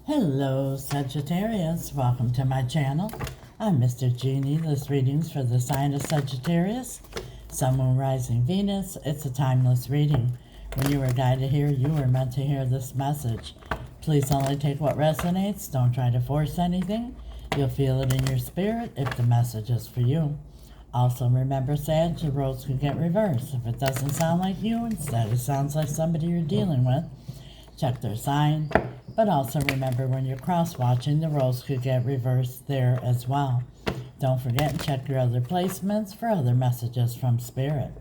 Hello, Sagittarius. Welcome to my channel. I'm Mr. Genie. This reading's for the sign of Sagittarius, Sun, Moon, Rising, Venus. It's a timeless reading. When you were guided here, you were meant to hear this message. Please only take what resonates. Don't try to force anything. You'll feel it in your spirit if the message is for you. Also remember, Sag, the roles can get reversed. If it doesn't sound like you, instead it sounds like somebody you're dealing with, check their sign. But also remember, when you're cross-watching, the roles could get reversed there as well. Don't forget and check your other placements for other messages from Spirit.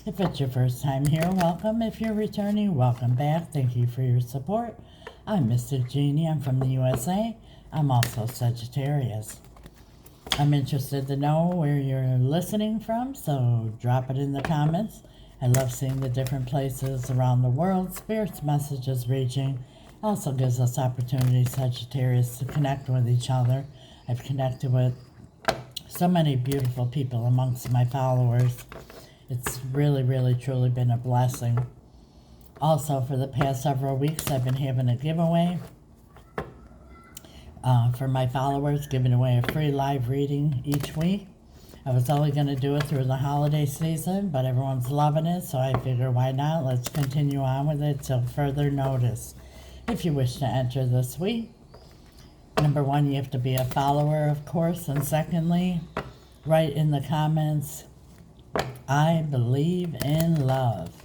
If it's your first time here, welcome. If you're returning, welcome back. Thank you for your support. I'm Mr. Genie. I'm from the USA. I'm also Sagittarius. I'm interested to know where you're listening from, so drop it in the comments. I love seeing the different places around the world Spirit's messages reaching. Also gives us opportunities, Sagittarius, to connect with each other. I've connected with so many beautiful people amongst my followers. It's really, really, truly been a blessing. Also, for the past several weeks, I've been having a giveaway for my followers, giving away a free live reading each week. I was only going to do it through the holiday season, but everyone's loving it, so I figure why not? Let's continue on with it till further notice. If you wish to enter this week, number one, you have to be a follower, of course, and secondly, write in the comments, I believe in love.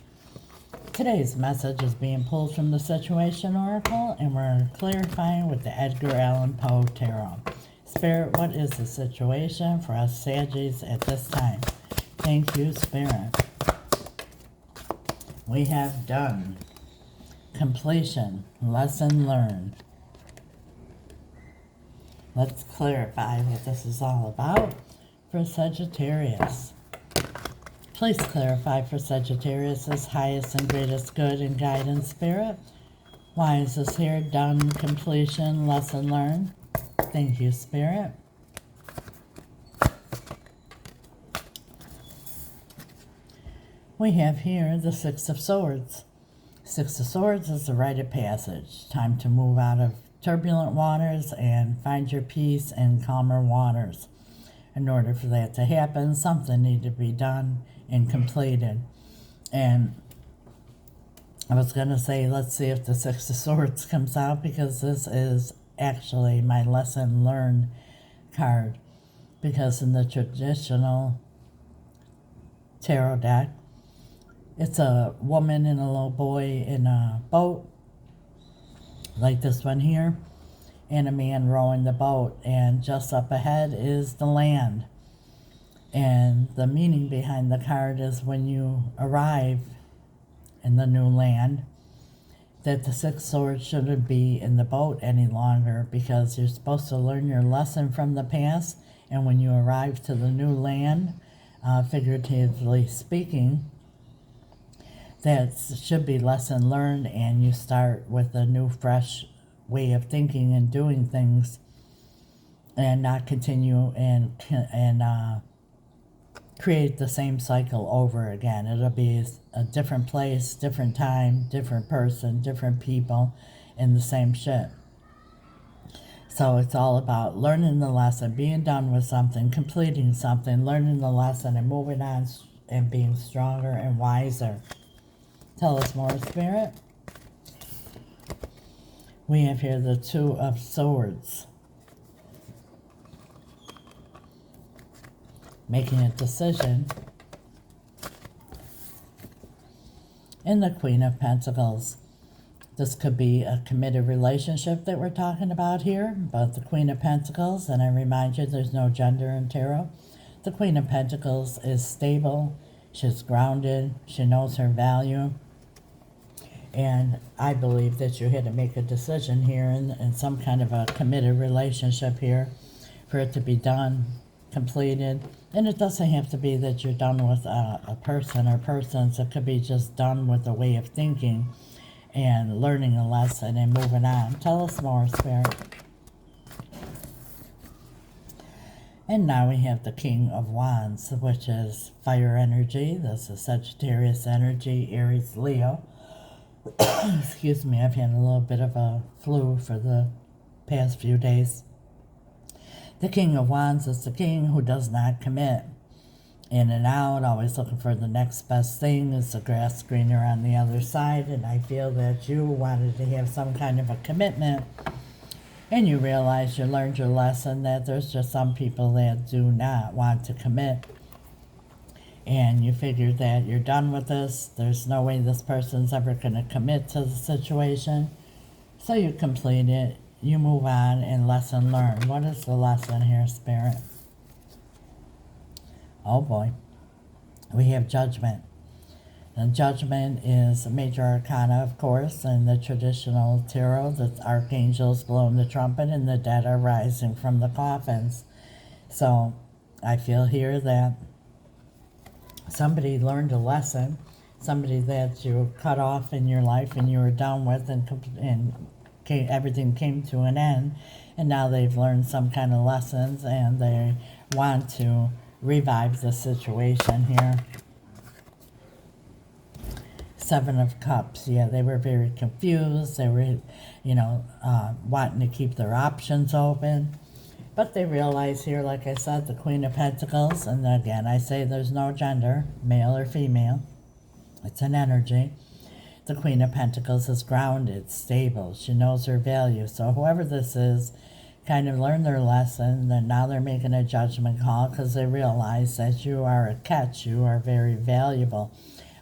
Today's message is being pulled from the Situation Oracle, and we're clarifying with the Edgar Allan Poe Tarot. Spirit, what is the situation for us Saggies at this time? Thank you, Spirit. We have done. Completion. Lesson learned. Let's clarify what this is all about for Sagittarius. Please clarify for Sagittarius' highest and greatest good and guidance, Spirit. Why is this here? Done. Completion. Lesson learned. Thank you, Spirit. We have here the Six of Swords. Six of Swords is the rite of passage. Time to move out of turbulent waters and find your peace in calmer waters. In order for that to happen, something needs to be done and completed. And I was going to say, let's see if the Six of Swords comes out, because this is actually my lesson learned card. Because in the traditional tarot deck, it's a woman and a little boy in a boat, like this one here, and a man rowing the boat, and just up ahead is the land. And the meaning behind the card is when you arrive in the new land, that the Six Swords shouldn't be in the boat any longer, because you're supposed to learn your lesson from the past, and when you arrive to the new land, figuratively speaking, that should be lesson learned, and you start with a new, fresh way of thinking and doing things, and not continue and create the same cycle over again. It'll be a different place, different time, different person, different people, in the same shit. So it's all about learning the lesson, being done with something, completing something, learning the lesson, and moving on and being stronger and wiser. Tell us more, Spirit. We have here the Two of Swords. Making a decision. And the Queen of Pentacles. This could be a committed relationship that we're talking about here, but the Queen of Pentacles, and I remind you, there's no gender in tarot. The Queen of Pentacles is stable. She's grounded. She knows her value. And I believe that you had to make a decision here in some kind of a committed relationship here for it to be done, completed. And it doesn't have to be that you're done with a person or persons. It could be just done with a way of thinking and learning a lesson and moving on. Tell us more, Spirit. And now we have the King of Wands, which is fire energy. This is Sagittarius energy, Aries, Leo. Excuse me, I've had a little bit of a flu for the past few days. The King of Wands is the king who does not commit. In and out, always looking for the next best thing. Is the grass greener on the other side? And I feel that you wanted to have some kind of a commitment, and you realize you learned your lesson that there's just some people that do not want to commit. And you figured that you're done with this. There's no way this person's ever going to commit to the situation. So you complete it, you move on, and lesson learned. What is the lesson here, Spirit? Oh boy. We have Judgment. And Judgment is a major arcana, of course, in the traditional tarot. The archangels blowing the trumpet and the dead are rising from the coffins. So I feel here that somebody learned a lesson, somebody that you cut off in your life and you were done with, and everything came to an end, and now they've learned some kind of lessons and they want to revive the situation here. Seven of Cups. Yeah, they were very confused. They were, wanting to keep their options open. But they realize here, like I said, the Queen of Pentacles, and again, I say there's no gender, male or female. It's an energy. The Queen of Pentacles is grounded, stable. She knows her value. So whoever this is kind of learned their lesson, and now they're making a judgment call because they realize that you are a catch. You are very valuable.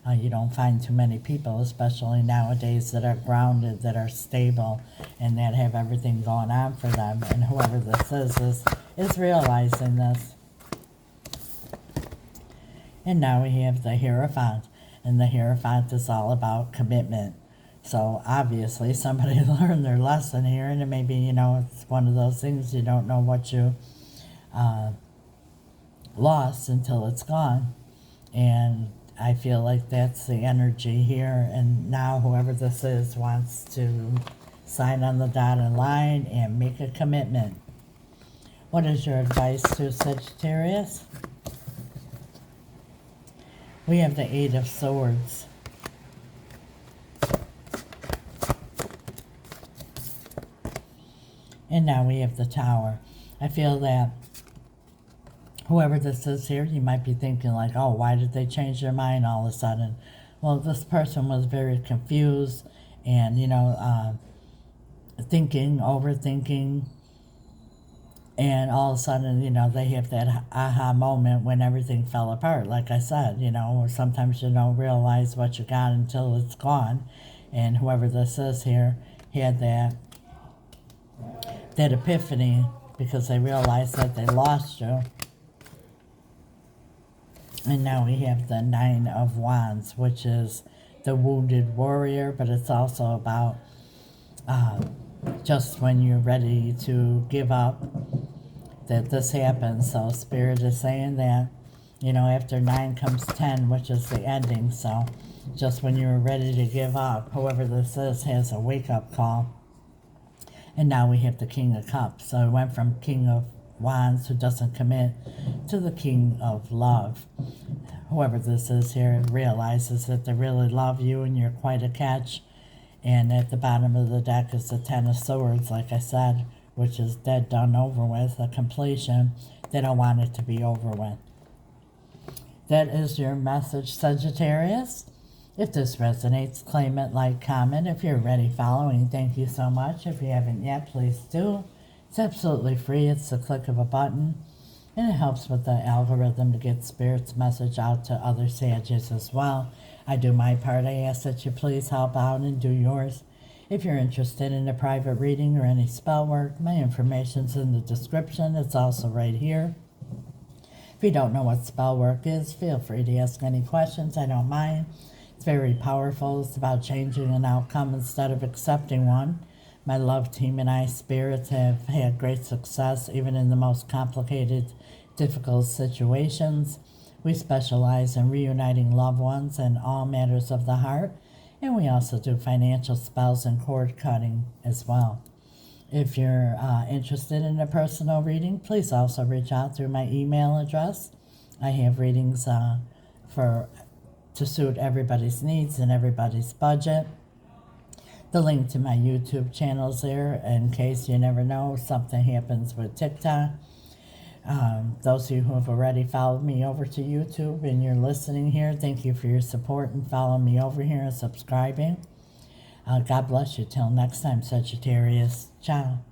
You don't find too many people, especially nowadays, that are grounded, that are stable, and that have everything going on for them. And whoever this is realizing this. And now we have the Hierophant. And the Hierophant is all about commitment. So obviously somebody learned their lesson here, and it maybe, it's one of those things you don't know what you lost until it's gone. And I feel like that's the energy here, and now whoever this is wants to sign on the dotted line and make a commitment. What is your advice to Sagittarius? We have the Eight of Swords. And now we have the Tower. I feel that whoever this is here, you might be thinking like, oh, why did they change their mind all of a sudden? Well, this person was very confused and, overthinking. And all of a sudden, they have that aha moment when everything fell apart. Like I said, or sometimes you don't realize what you got until it's gone. And whoever this is here had that epiphany because they realized that they lost you. And now we have the Nine of Wands, which is the wounded warrior, but it's also about just when you're ready to give up, that this happens. So Spirit is saying that, after 9 comes 10, which is the ending. So just when you're ready to give up, whoever this is has a wake-up call. And now we have the King of Cups. So it went from King of Wands, who doesn't commit, to the King of Love. Whoever this is here realizes that they really love you and you're quite a catch. And at the bottom of the deck is the Ten of Swords, like I said, which is dead, done, over with, a completion. They don't want it to be over with. That is your message, Sagittarius. If this resonates, claim it, like, comment. If you're ready following, thank you so much. If you haven't yet, please do. It's absolutely free. It's the click of a button. And it helps with the algorithm to get Spirit's message out to other Sages as well. I do my part. I ask that you please help out and do yours. If you're interested in a private reading or any spell work, my information's in the description. It's also right here. If you don't know what spell work is, feel free to ask any questions. I don't mind. It's very powerful. It's about changing an outcome instead of accepting one. My love team and I, Spirits, have had great success even in the most complicated, difficult situations. We specialize in reuniting loved ones and all matters of the heart, and we also do financial spells and cord cutting as well. If you're interested in a personal reading, please also reach out through my email address. I have readings to suit everybody's needs and everybody's budget. the link to my YouTube channel's there in case you never know something happens with TikTok. Those of you who have already followed me over to YouTube and you're listening here, thank you for your support and following me over here and subscribing. God bless you. Till next time, Sagittarius. Ciao.